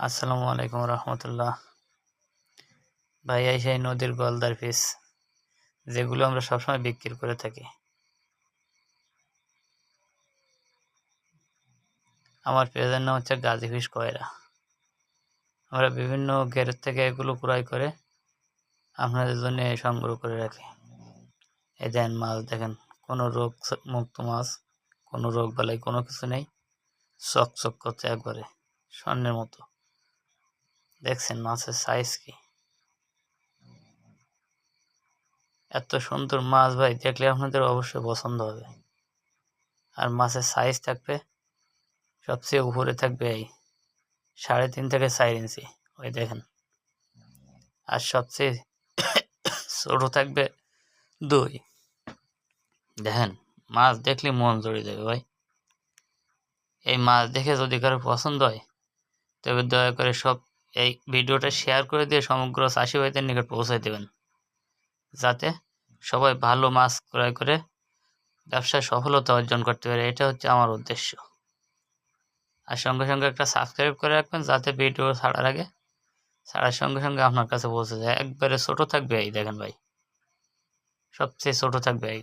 আসসালামু আলাইকুম রহমতুল্লাহ। ভাই, এই সেই নদীর গলদার ফিস যেগুলো আমরা সবসময় বিক্রি করে থাকি। আমার পেজের নাম হচ্ছে গাজী ফিশ কয়রা। আমরা বিভিন্ন ঘেরের থেকে এগুলো ক্রয় করে আপনাদের জন্য সংগ্রহ করে রাখি। এই দেন মাছ দেখেন, কোনো রোগ মুক্ত মাছ, কোনো রোগ বালাই কোনো কিছু নেই, চকচক করছে একবারে স্বর্ণের মতো। দেখছেন মাছের সাইজ কি, এত সুন্দর মাছ ভাই, দেখলে আপনাদের অবশ্যই পছন্দ হবে। আর মাছের সাইজ থাকবে সবচেয়ে উপরে থাকবে এই 3.5 থেকে 4 ইঞ্চি, ওই দেখেন। আর সবচেয়ে ছোট থাকবে 2। দেখেন মাছ দেখলে মন জুড়ে যাবে ভাই। এই মাছ দেখে যদি কারো পছন্দ হয় তবে দয়া করে সব এই ভিডিওটা শেয়ার করে দিয়ে সমগ্র চাষি ভাইদের নিকট পৌঁছায় দেবেন, যাতে সবাই ভালো মাছ ক্রয় করে ব্যবসায় সফলতা অর্জন করতে পারে। এটা হচ্ছে আমার উদ্দেশ্য। আর সঙ্গে সঙ্গে একটা সাবস্ক্রাইব করে রাখবেন, যাতে ভিডিও ছাড়ার আগে ছাড়ার সঙ্গে সঙ্গে আপনার কাছে পৌঁছে যায়। একবারে ছোট থাকবে এই দেখেন ভাই, সবচেয়ে ছোট থাকবে এই।